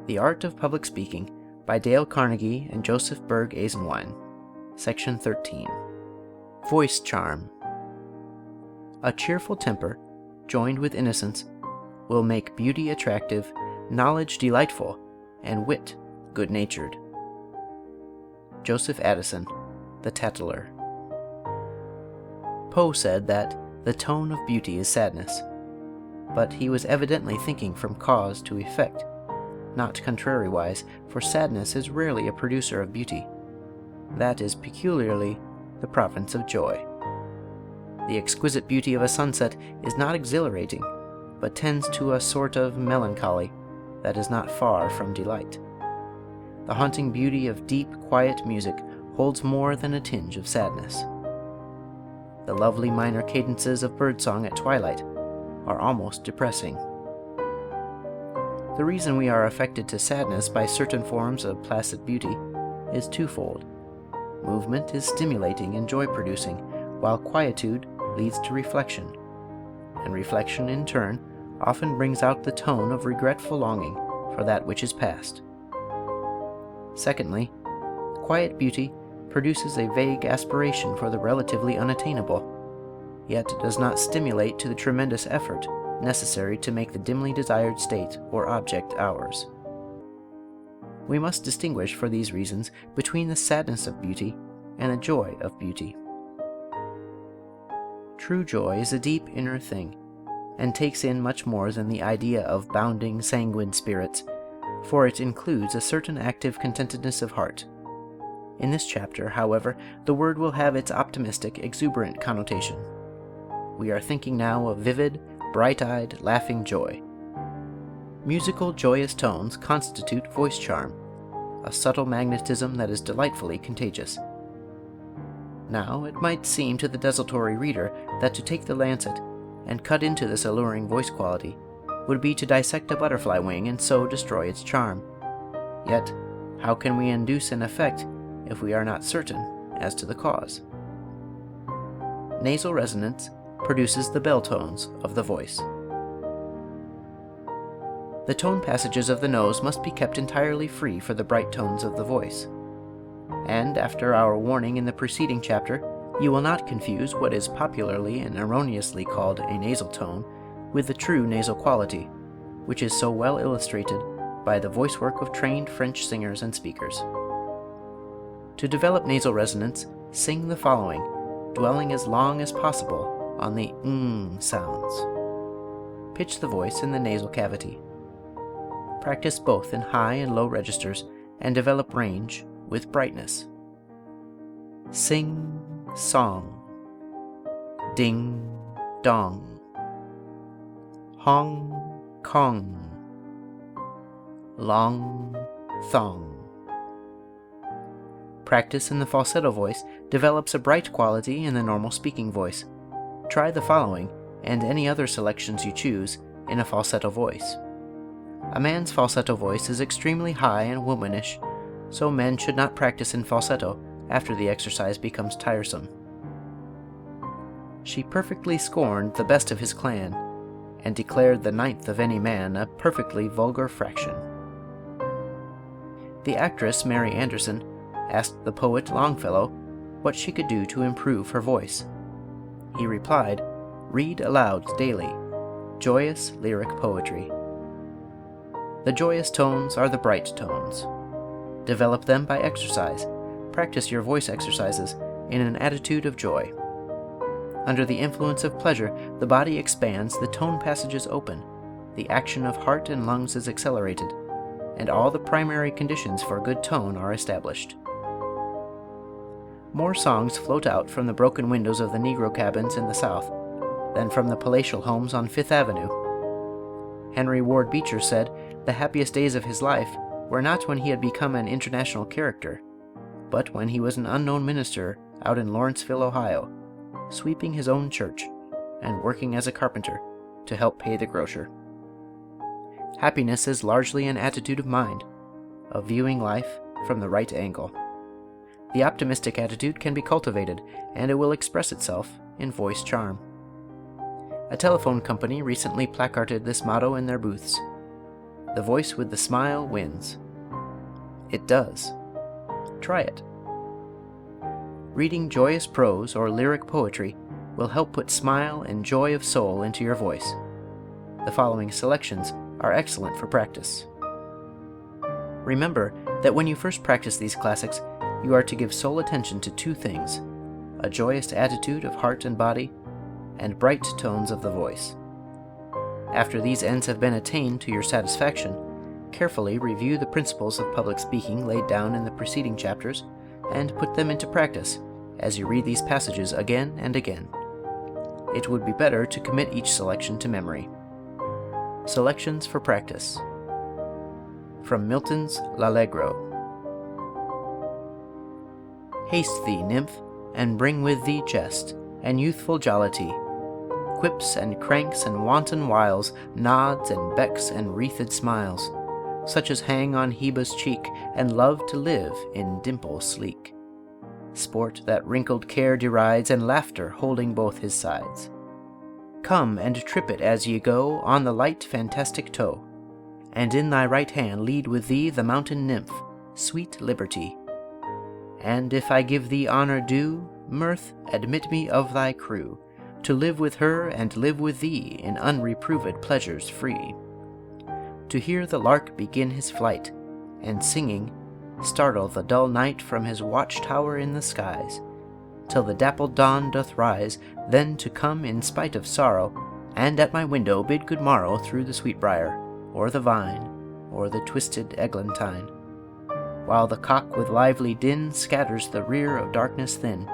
The Art of Public Speaking by Dale Carnegie and Joseph Berg Eisenwine. Section 13. Voice Charm. A cheerful temper, joined with innocence, will make beauty attractive, knowledge delightful, and wit good-natured. Joseph Addison, The Tattler. Poe said that the tone of beauty is sadness, but he was evidently thinking from cause to effect, not contrariwise, for sadness is rarely a producer of beauty. That is peculiarly the province of joy. The exquisite beauty of a sunset is not exhilarating, but tends to a sort of melancholy that is not far from delight. The haunting beauty of deep, quiet music holds more than a tinge of sadness. The lovely minor cadences of birdsong at twilight are almost depressing. The reason we are affected to sadness by certain forms of placid beauty is twofold. Movement is stimulating and joy-producing, while quietude leads to reflection, and reflection in turn often brings out the tone of regretful longing for that which is past. Secondly, quiet beauty produces a vague aspiration for the relatively unattainable, yet does not stimulate to the tremendous effort necessary to make the dimly desired state or object ours. We must distinguish for these reasons between the sadness of beauty and the joy of beauty. True joy is a deep inner thing, and takes in much more than the idea of bounding, sanguine spirits, for it includes a certain active contentedness of heart. In this chapter, however, the word will have its optimistic, exuberant connotation. We are thinking now of vivid, bright-eyed, laughing joy. Musical, joyous tones constitute voice charm, a subtle magnetism that is delightfully contagious. Now, it might seem to the desultory reader that to take the lancet and cut into this alluring voice quality would be to dissect a butterfly wing and so destroy its charm. Yet, how can we induce an effect if we are not certain as to the cause? Nasal resonance produces the bell tones of the voice. The tone passages of the nose must be kept entirely free for the bright tones of the voice. And after our warning in the preceding chapter, you will not confuse what is popularly and erroneously called a nasal tone with the true nasal quality, which is so well illustrated by the voice work of trained French singers and speakers. To develop nasal resonance, sing the following, dwelling as long as possible on the sounds. Pitch the voice in the nasal cavity. Practice both in high and low registers and develop range with brightness. Sing, song. Ding, dong. Hong, kong. Long, thong. Practice in the falsetto voice develops a bright quality in the normal speaking voice. Try the following, and any other selections you choose, in a falsetto voice. A man's falsetto voice is extremely high and womanish, so men should not practice in falsetto after the exercise becomes tiresome. She perfectly scorned the best of his clan, and declared the ninth of any man a perfectly vulgar fraction. The actress Mary Anderson asked the poet Longfellow what she could do to improve her voice. He replied, "Read aloud daily, joyous lyric poetry." The joyous tones are the bright tones. Develop them by exercise. Practice your voice exercises in an attitude of joy. Under the influence of pleasure, the body expands, the tone passages open, the action of heart and lungs is accelerated, and all the primary conditions for good tone are established. More songs float out from the broken windows of the Negro cabins in the South than from the palatial homes on Fifth Avenue. Henry Ward Beecher said the happiest days of his life were not when he had become an international character, but when he was an unknown minister out in Lawrenceville, Ohio, sweeping his own church and working as a carpenter to help pay the grocer. Happiness is largely an attitude of mind, of viewing life from the right angle. The optimistic attitude can be cultivated, and it will express itself in voice charm. A telephone company recently placarded this motto in their booths: The voice with the smile wins. It does. Try it. Reading joyous prose or lyric poetry will help put smile and joy of soul into your voice. The following selections are excellent for practice. Remember that when you first practice these classics, you are to give sole attention to two things: a joyous attitude of heart and body, and bright tones of the voice. After these ends have been attained to your satisfaction, carefully review the principles of public speaking laid down in the preceding chapters and put them into practice as you read these passages again and again. It would be better to commit each selection to memory. Selections for practice. From Milton's L'Allegro. Haste thee, nymph, and bring with thee jest, and youthful jollity, quips and cranks and wanton wiles, nods and becks and wreathed smiles, such as hang on Hebe's cheek, and love to live in dimple sleek. Sport that wrinkled care derides, and laughter holding both his sides. Come and trip it as ye go on the light fantastic toe, and in thy right hand lead with thee the mountain nymph, sweet Liberty. And if I give thee honour due, Mirth, admit me of thy crew, to live with her and live with thee in unreproved pleasures free. To hear the lark begin his flight, and singing, startle the dull night from his watchtower in the skies, till the dappled dawn doth rise, then to come in spite of sorrow, and at my window bid good morrow through the sweetbriar, or the vine, or the twisted eglantine, while the cock with lively din scatters the rear of darkness thin,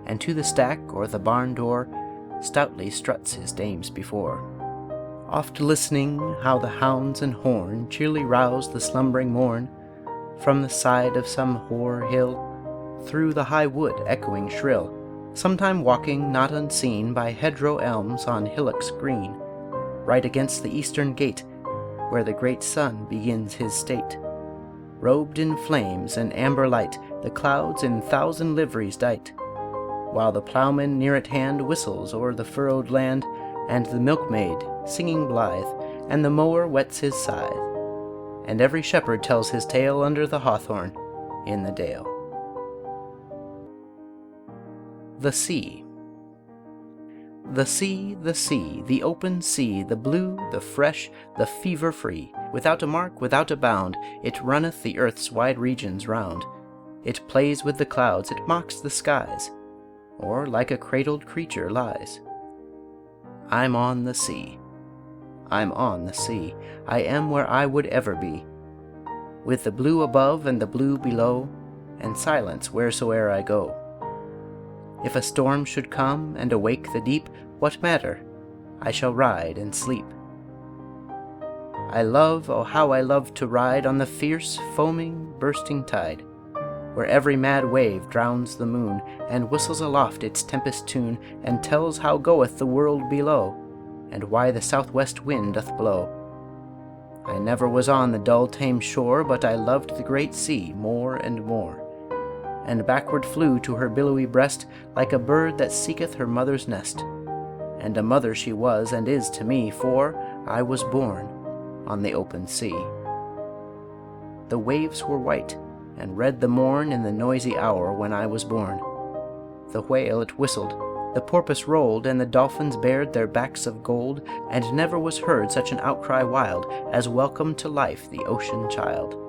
and to the stack or the barn door stoutly struts his dames before. Oft listening how the hounds and horn cheerly rouse the slumbering morn, from the side of some hoar hill, through the high wood echoing shrill, sometime walking not unseen by hedgerow elms on hillocks green, right against the eastern gate, where the great sun begins his state. Robed in flames and amber light, the clouds in thousand liveries dight, while the ploughman near at hand whistles o'er the furrowed land, and the milkmaid singing blithe, and the mower whets his scythe, and every shepherd tells his tale under the hawthorn in the dale. The Sea. The sea, the open sea, the blue, the fresh, the fever-free, without a mark, without a bound, it runneth the earth's wide regions round. It plays with the clouds, it mocks the skies, or like a cradled creature lies. I'm on the sea. I'm on the sea. I am where I would ever be, with the blue above and the blue below, and silence wheresoe'er I go. If a storm should come and awake the deep, what matter? I shall ride and sleep. I love, oh how I love to ride on the fierce, foaming, bursting tide, where every mad wave drowns the moon, and whistles aloft its tempest tune, and tells how goeth the world below, and why the southwest wind doth blow. I never was on the dull tame shore, but I loved the great sea more and more, and backward flew to her billowy breast, like a bird that seeketh her mother's nest. And a mother she was and is to me, for I was born on the open sea. The waves were white, and red the morn in the noisy hour when I was born. The whale it whistled, the porpoise rolled, and the dolphins bared their backs of gold, and never was heard such an outcry wild as welcomed to life the ocean child.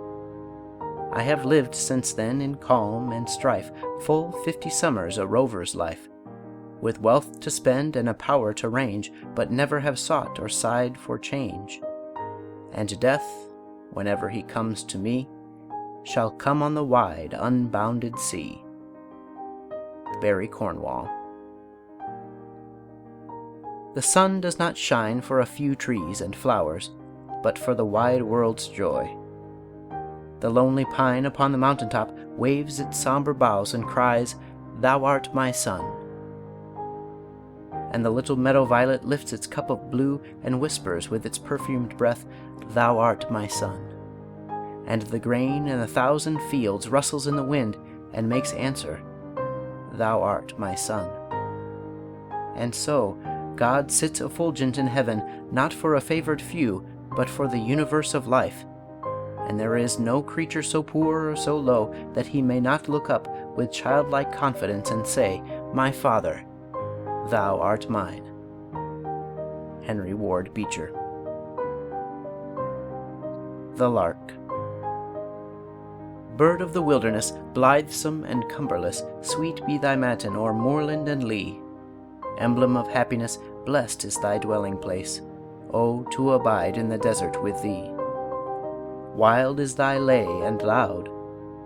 I have lived since then in calm and strife, full 50 summers a rover's life, with wealth to spend and a power to range, but never have sought or sighed for change. And death, whenever he comes to me, shall come on the wide, unbounded sea. Barry Cornwall. The sun does not shine for a few trees and flowers, but for the wide world's joy. The lonely pine upon the mountaintop waves its somber boughs and cries, "Thou art my son." And the little meadow violet lifts its cup of blue and whispers with its perfumed breath, "Thou art my son." And the grain in 1,000 fields rustles in the wind and makes answer, "Thou art my son." And so God sits effulgent in heaven, not for a favored few, but for the universe of life, and there is no creature so poor or so low that he may not look up with childlike confidence and say, "My Father, thou art mine." Henry Ward Beecher. The Lark. Bird of the wilderness, blithesome and cumberless, sweet be thy matin o'er moorland and lea. Emblem of happiness, blessed is thy dwelling place, O to abide in the desert with thee. Wild is thy lay and loud,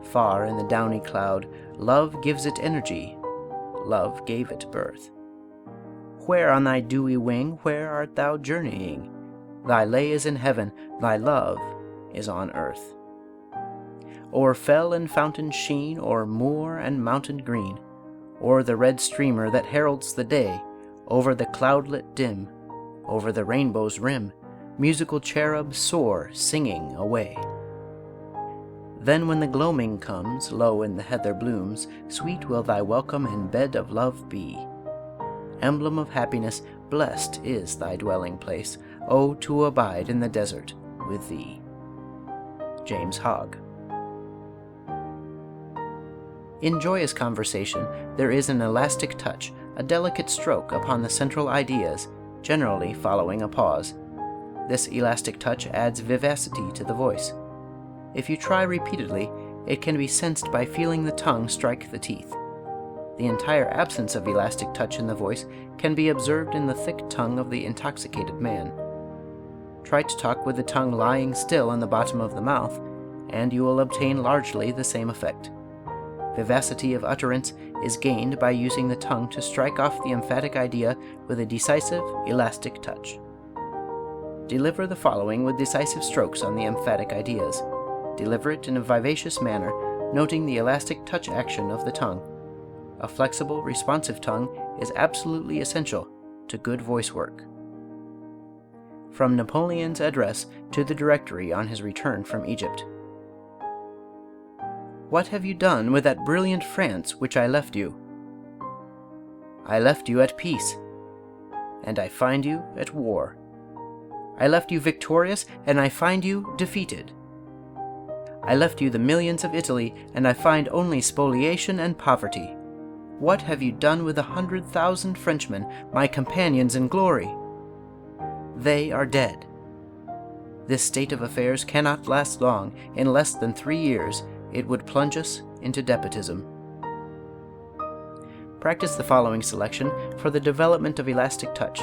far in the downy cloud, love gives it energy, love gave it birth. Where on thy dewy wing, where art thou journeying? Thy lay is in heaven, thy love is on earth. O'er fell and fountain sheen, o'er moor and mountain green, o'er the red streamer that heralds the day, over the cloudlet dim, over the rainbow's rim, musical cherubs soar, singing away. Then when the gloaming comes, low in the heather blooms, sweet will thy welcome and bed of love be. Emblem of happiness, blessed is thy dwelling place, O to abide in the desert with thee. James Hogg. In joyous conversation, there is an elastic touch, a delicate stroke upon the central ideas, generally following a pause. This elastic touch adds vivacity to the voice. If you try repeatedly, it can be sensed by feeling the tongue strike the teeth. The entire absence of elastic touch in the voice can be observed in the thick tongue of the intoxicated man. Try to talk with the tongue lying still in the bottom of the mouth, and you will obtain largely the same effect. Vivacity of utterance is gained by using the tongue to strike off the emphatic idea with a decisive, elastic touch. Deliver the following with decisive strokes on the emphatic ideas. Deliver it in a vivacious manner, noting the elastic touch action of the tongue. A flexible, responsive tongue is absolutely essential to good voice work. From Napoleon's address to the Directory on his return from Egypt. What have you done with that brilliant France which I left you? I left you at peace, and I find you at war. I left you victorious, and I find you defeated. I left you the millions of Italy, and I find only spoliation and poverty. What have you done with 100,000 Frenchmen, my companions in glory? They are dead. This state of affairs cannot last long. In less than 3 years, it would plunge us into despotism. Practice the following selection for the development of elastic touch.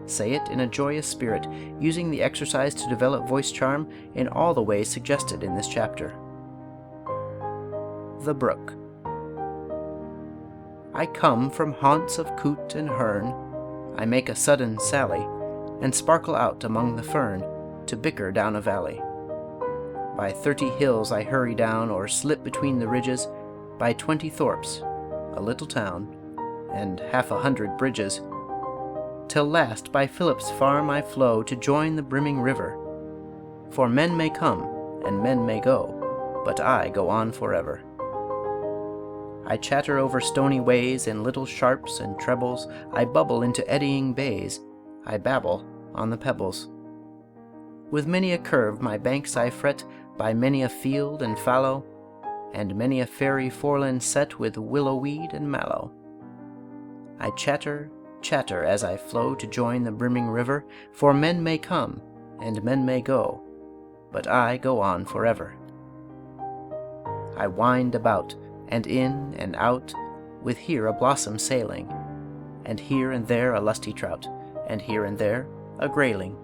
Say it in a joyous spirit, using the exercise to develop voice charm in all the ways suggested in this chapter. The Brook. I come from haunts of coot and hern, I make a sudden sally, and sparkle out among the fern, to bicker down a valley. By 30 hills I hurry down, or slip between the ridges, by 20 thorps, a little town, and 100 bridges, till last by Philip's farm I flow to join the brimming river. For men may come, and men may go, but I go on forever. I chatter over stony ways in little sharps and trebles, I bubble into eddying bays, I babble on the pebbles. With many a curve my banks I fret, by many a field and fallow, and many a fairy foreland set with willow weed and mallow. I chatter, chatter as I flow to join the brimming river, for men may come, and men may go, but I go on forever. I wind about, and in and out, with here a blossom sailing, and here and there a lusty trout, and here and there a grayling,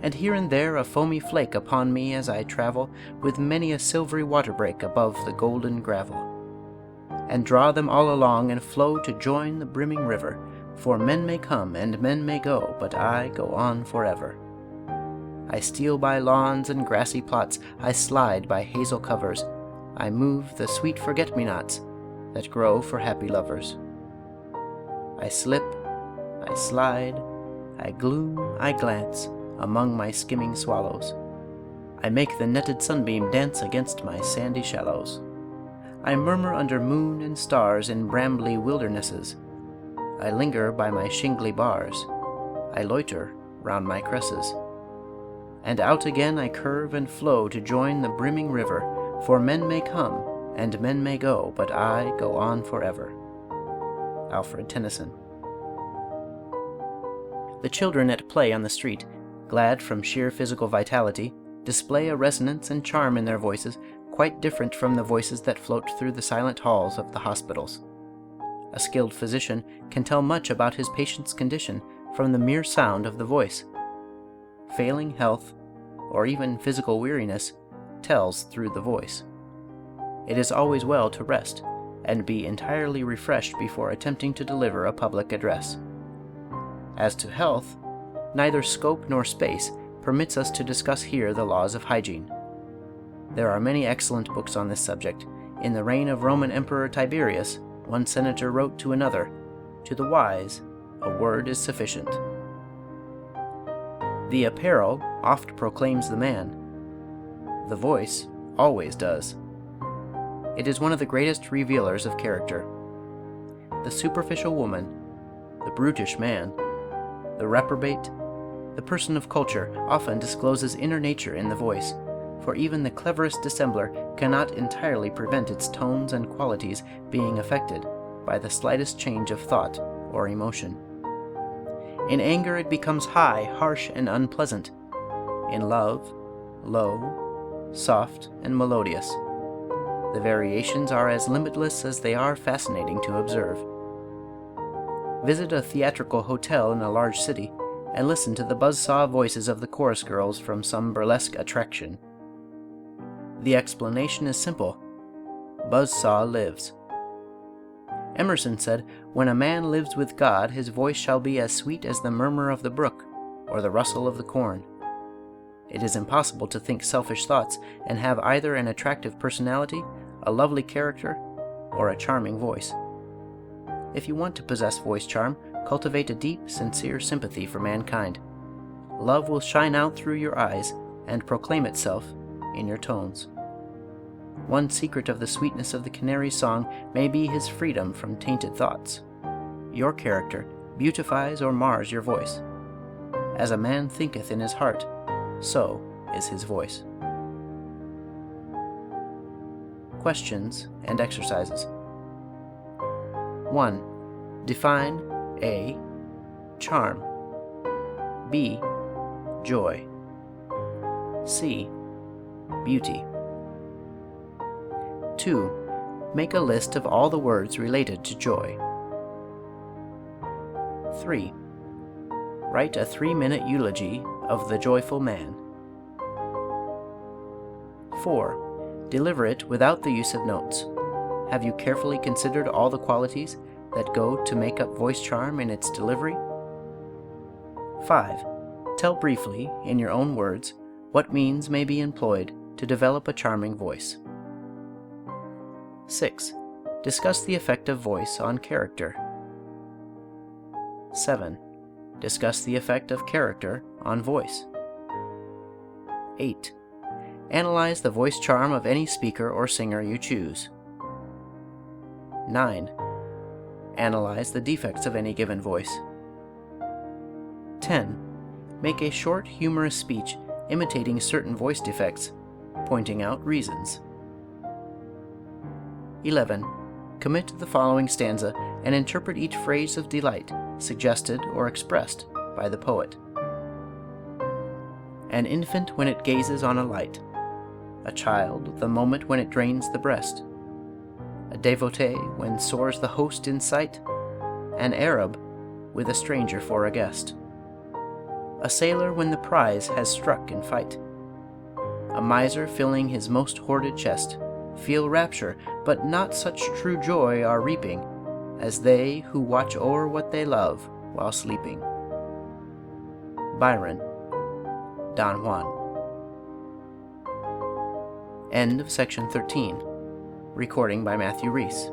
and here and there a foamy flake upon me as I travel, with many a silvery water break above the golden gravel, and draw them all along and flow to join the brimming river, for men may come and men may go, but I go on forever. I steal by lawns and grassy plots, I slide by hazel covers, I move the sweet forget-me-nots that grow for happy lovers. I slip, I slide, I gloom, I glance among my skimming swallows. I make the netted sunbeam dance against my sandy shallows. I murmur under moon and stars in brambly wildernesses. I linger by my shingly bars. I loiter round my cresses. and out again I curve and flow to join the brimming river, for men may come, and men may go, but I go on forever. Alfred Tennyson. The children at play on the street, glad from sheer physical vitality, display a resonance and charm in their voices quite different from the voices that float through the silent halls of the hospitals. A skilled physician can tell much about his patient's condition from the mere sound of the voice. Failing health, or even physical weariness, tells through the voice. It is always well to rest and be entirely refreshed before attempting to deliver a public address. As to health, neither scope nor space permits us to discuss here the laws of hygiene. There are many excellent books on this subject. In the reign of Roman Emperor Tiberius, one senator wrote to another, "To the wise, a word is sufficient." The apparel oft proclaims the man. The voice always does. It is one of the greatest revealers of character. The superficial woman, the brutish man, the reprobate, the person of culture often discloses inner nature in the voice, for even the cleverest dissembler cannot entirely prevent its tones and qualities being affected by the slightest change of thought or emotion. In anger it becomes high, harsh, and unpleasant. In love, low, soft, and melodious. The variations are as limitless as they are fascinating to observe. Visit a theatrical hotel in a large city and listen to the buzzsaw voices of the chorus girls from some burlesque attraction. The explanation is simple. Buzzsaw lives. Emerson said, "When a man lives with God, his voice shall be as sweet as the murmur of the brook or the rustle of the corn." It is impossible to think selfish thoughts and have either an attractive personality, a lovely character, or a charming voice. If you want to possess voice charm, cultivate a deep, sincere sympathy for mankind. Love will shine out through your eyes and proclaim itself in your tones. One secret of the sweetness of the canary's song may be his freedom from tainted thoughts. Your character beautifies or mars your voice. As a man thinketh in his heart, so is his voice. Questions and exercises. 1. Define A. Charm. B. Joy. C. Beauty. 2. Make a list of all the words related to joy. 3. Write a 3-minute eulogy of the joyful man. 4. Deliver it without the use of notes. Have you carefully considered all the qualities that go to make up voice charm in its delivery? 5. Tell briefly, in your own words, what means may be employed to develop a charming voice. 6. Discuss the effect of voice on character. 7. Discuss the effect of character on voice. 8. Analyze the voice charm of any speaker or singer you choose. 9. Analyze the defects of any given voice. 10. Make a short, humorous speech imitating certain voice defects, pointing out reasons. 11. Commit the following stanza and interpret each phrase of delight, suggested or expressed by the poet. An infant when it gazes on a light. A child the moment when it drains the breast. A devotee when soars the host in sight. An Arab with a stranger for a guest. A sailor when the prize has struck in fight. A miser filling his most hoarded chest. Feel rapture, but not such true joy are reaping as they who watch o'er what they love while sleeping. Byron, Don Juan. End of section 13. Recording by Matthew Reese.